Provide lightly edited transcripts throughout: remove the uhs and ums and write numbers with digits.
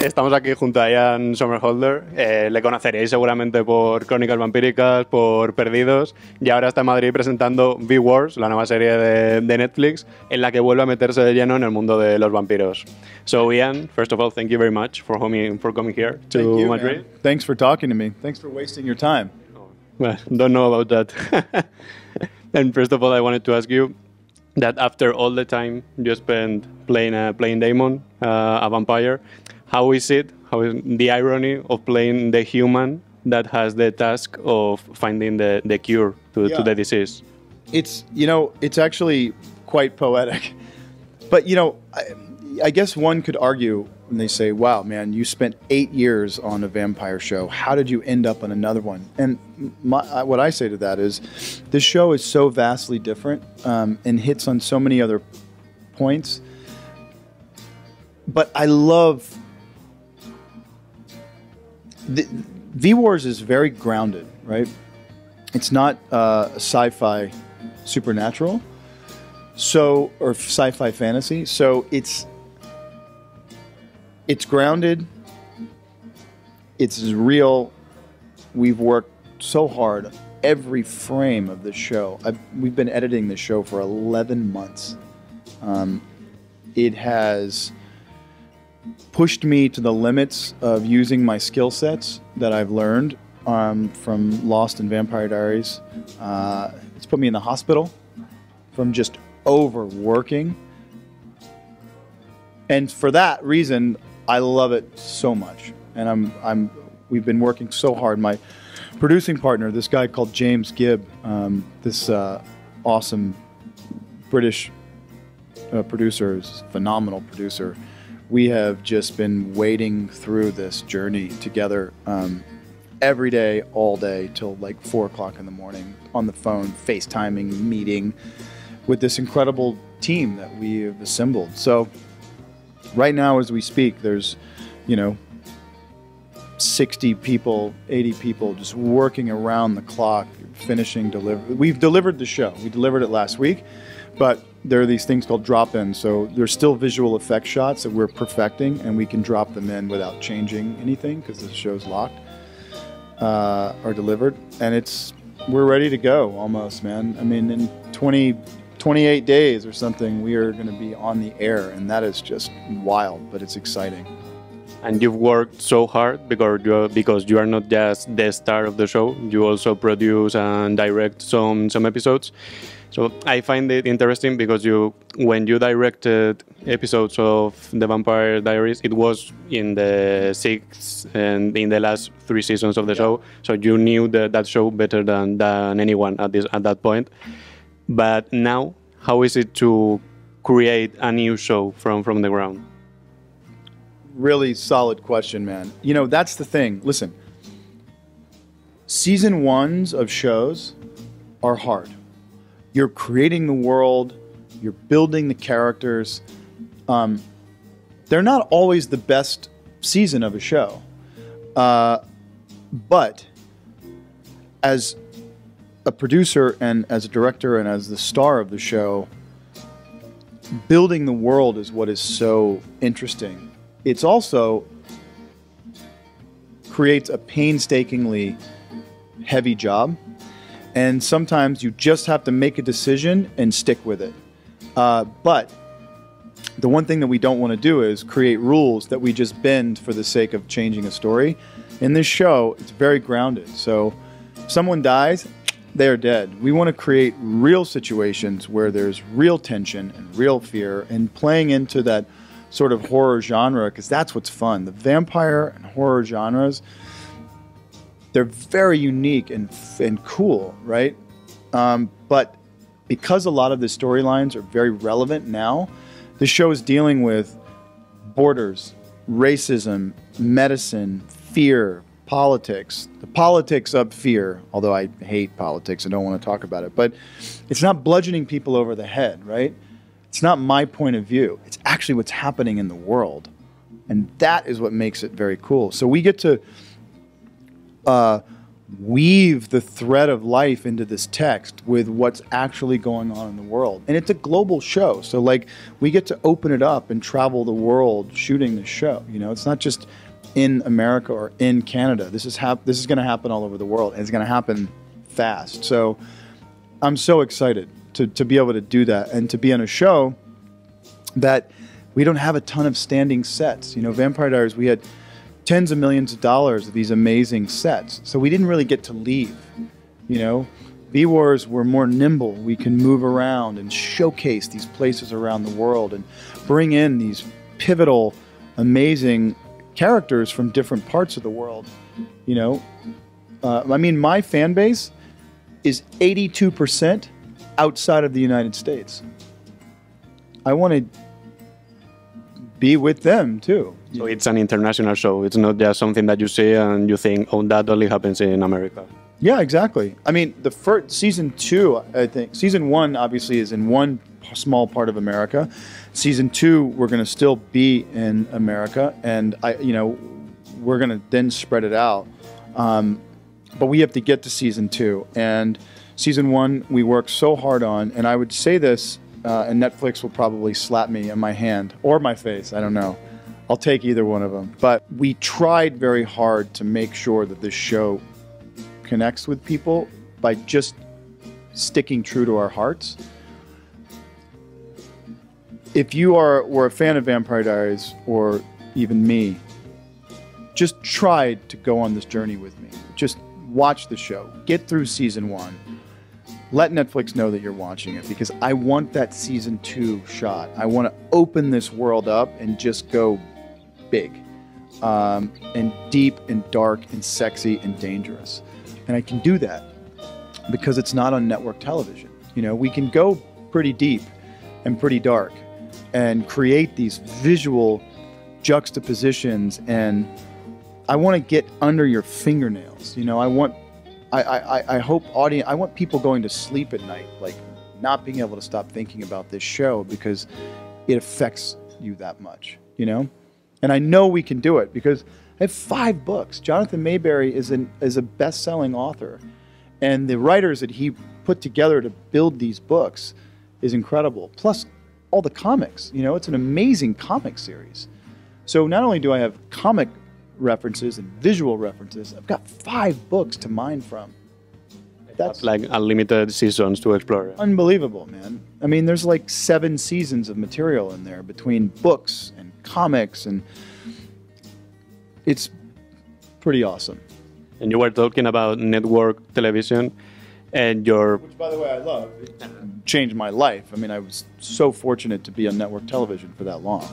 Estamos aquí junto a Ian Somerhalder. Le conoceréis seguramente por Crónicas vampíricas, por Perdidos, y ahora está en Madrid presentando VWars, la nueva serie de Netflix, en la que vuelve a meterse de lleno en el mundo de los vampiros. So Ian, first of all, thank you very much for coming here to Madrid. Man. Thanks for talking to me. Thanks for wasting your time. Well, don't know about that. And first of all, I wanted to ask you that after all the time you spent playing Damon, a vampire, how is the irony of playing the human that has the task of finding the cure to the disease? It's actually quite poetic. But, I guess one could argue when they say, wow, man, you spent 8 years on a vampire show. How did you end up on another one? And what I say to that is this show is so vastly different and hits on so many other points. But I love... VWars is very grounded, right? It's not sci-fi supernatural, or sci-fi fantasy. So it's grounded. It's real. We've worked so hard every frame of this show. We've been editing this show for 11 months. It has pushed me to the limits of using my skill sets that I've learned from Lost and Vampire Diaries. It's put me in the hospital from just overworking. And for that reason, I love it so much. And we've been working so hard. My producing partner, this guy called James Gibb, this awesome British producer, is a phenomenal producer. We have just been wading through this journey together every day, all day, till like 4 o'clock in the morning, on the phone, FaceTiming, meeting with this incredible team that we have assembled. So right now, as we speak, there's, 60 people, 80 people just working around the clock, finishing delivery. We've delivered the show. We delivered it last week, but there are these things called drop-ins. So there's still visual effect shots that we're perfecting, and we can drop them in without changing anything because the show's locked or delivered. And we're ready to go almost, man. I mean, in 28 days or something, we are going to be on the air, and that is just wild, but it's exciting. And you've worked so hard because you are not just the star of the show, you also produce and direct some episodes. So I find it interesting because when you directed episodes of The Vampire Diaries, it was in the 6th and in the last 3 seasons of the show. So you knew that show better than anyone at that point. But now, how is it to create a new show from the ground? Really solid question, man. That's the thing. Listen, season 1s of shows are hard. You're creating the world, you're building the characters. They're not always the best season of a show. But as a producer and as a director and as the star of the show, building the world is what is so interesting. It's also creates a painstakingly heavy job. And sometimes you just have to make a decision and stick with it. But the one thing that we don't want to do is create rules that we just bend for the sake of changing a story. In this show, it's very grounded. So if someone dies, they're dead. We want to create real situations where there's real tension and real fear, and playing into that sort of horror genre, because that's what's fun. The vampire and horror genres, they're very unique and cool, right? But because a lot of the storylines are very relevant now, the show is dealing with borders, racism, medicine, fear, politics. The politics of fear, although I hate politics, I don't want to talk about it. But it's not bludgeoning people over the head, right? It's not my point of view. It's actually what's happening in the world. And that is what makes it very cool. So we get to weave the thread of life into this text with what's actually going on in the world. And it's a global show. So like we get to open it up and travel the world shooting this show. You know, it's not just in America or in Canada. This is going to happen all over the world, and it's going to happen fast. So I'm so excited to be able to do that and to be on a show that we don't have a ton of standing sets. You know, Vampire Diaries, we had tens of millions of dollars of these amazing sets. So we didn't really get to leave, you know. VWars were more nimble. We can move around and showcase these places around the world and bring in these pivotal, amazing characters from different parts of the world, you know. I mean, my fan base is 82% outside of the United States. I want to be with them too. So it's an international show. It's not just something that you see and you think, oh, that only happens in America. Yeah, exactly. I mean, the first season 2, I think season 1 obviously is in one small part of America. Season 2, we're going to still be in America, and we're going to then spread it out. But we have to get to season 2, and season 1 we worked so hard on, and I would say this, and Netflix will probably slap me in my hand or my face. I don't know. I'll take either one of them. But we tried very hard to make sure that this show connects with people by just sticking true to our hearts. If you were a fan of Vampire Diaries, or even me, just try to go on this journey with me. Just watch the show. Get through season 1. Let Netflix know that you're watching it, because I want that season 2 shot. I want to open this world up and just go big, and deep and dark and sexy and dangerous. And I can do that because it's not on network television. You know, we can go pretty deep and pretty dark and create these visual juxtapositions, and I want to get under your fingernails. You know, I want people going to sleep at night, like not being able to stop thinking about this show because it affects you that much, you know? And I know we can do it because I have 5 books. Jonathan Mayberry is a best-selling author, and the writers that he put together to build these books is incredible. Plus all the comics, you know, it's an amazing comic series. So not only do I have comic references and visual references, I've got 5 books to mine from. That's like unlimited seasons to explore. Unbelievable, man. I mean, there's like 7 seasons of material in there between books and comics, and it's pretty awesome. And you were talking about network television and which, by the way, I love. It changed my life. I mean, I was so fortunate to be on network television for that long.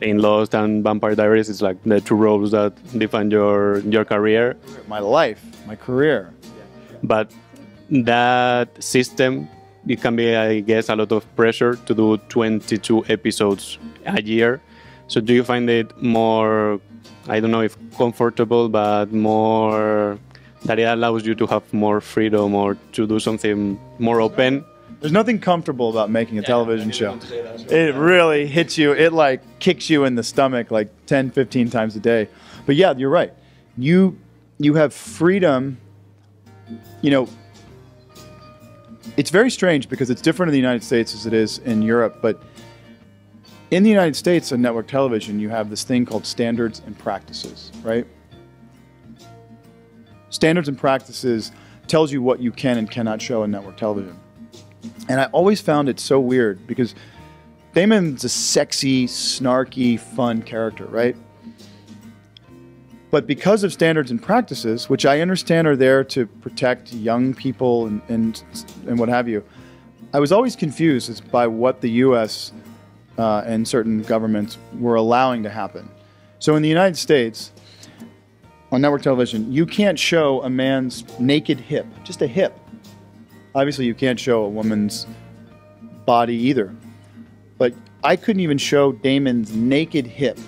In Lost and Vampire Diaries, it's like the 2 roles that define your career. My life, my career. But that system, it can be, I guess, a lot of pressure to do 22 episodes a year. So do you find it more, I don't know if comfortable, but more that it allows you to have more freedom or to do something more open? There's nothing comfortable about making a television show. It really hits you. It like kicks you in the stomach like 10, 15 times a day. But yeah, you're right. You have freedom. You know, it's very strange because it's different in the United States as it is in Europe. But in the United States on network television, you have this thing called standards and practices, right? Standards and practices tells you what you can and cannot show on network television. And I always found it so weird because Damon's a sexy, snarky, fun character, right? But because of standards and practices, which I understand are there to protect young people and what have you, I was always confused as by what the U.S. And certain governments were allowing to happen. So in the United States, on network television, you can't show a man's naked hip, just a hip. Obviously, you can't show a woman's body either. But I couldn't even show Damon's naked hip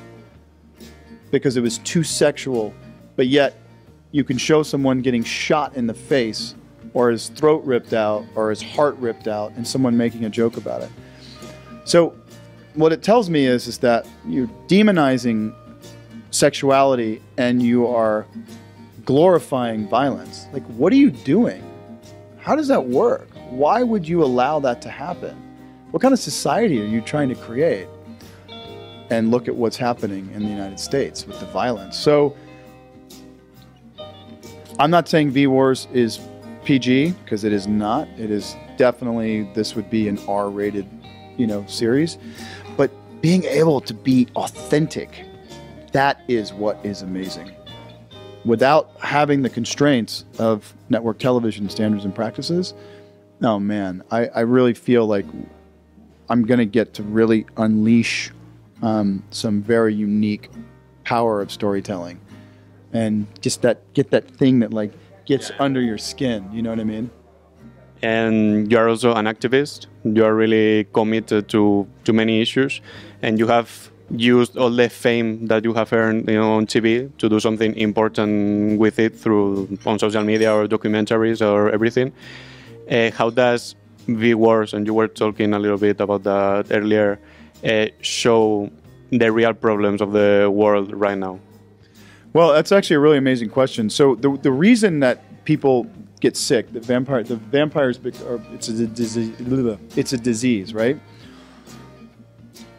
because it was too sexual. But yet, you can show someone getting shot in the face, or his throat ripped out, or his heart ripped out, and someone making a joke about it. So what it tells me is that you're demonizing sexuality and you are glorifying violence. Like, what are you doing? How does that work? Why would you allow that to happen? What kind of society are you trying to create? And look at what's happening in the United States with the violence. So I'm not saying VWars is PG, because it is not. It is definitely, this would be an R-rated, series. But being able to be authentic, that is what is amazing. Without having the constraints of network television standards and practices, oh man, I really feel like I'm going to get to really unleash some very unique power of storytelling, and just get that thing that like gets under your skin. You know what I mean? And you are also an activist. You are really committed to many issues, and you have used all the fame that you have earned, on TV to do something important with it on social media or documentaries or everything. How does VWars, and you were talking a little bit about that earlier, show the real problems of the world right now? Well, that's actually a really amazing question. So the reason that people get sick, the vampires, it's a disease, right?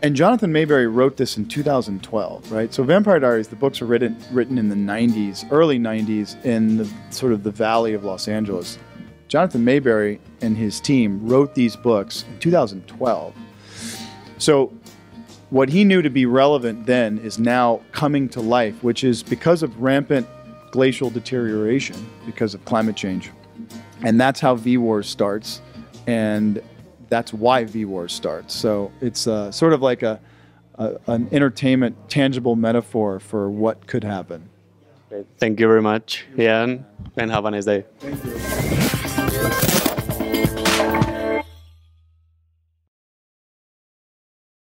And Jonathan Mayberry wrote this in 2012, right? So Vampire Diaries, the books were written in the 90s, early 90s, in the sort of the valley of Los Angeles. Jonathan Mayberry and his team wrote these books in 2012. So what he knew to be relevant then is now coming to life, which is because of rampant glacial deterioration, because of climate change. And that's how VWars starts, and that's why VWars starts. So it's sort of like an entertainment, tangible metaphor for what could happen. Thank you very much, Ian, and have a nice day. Thank you.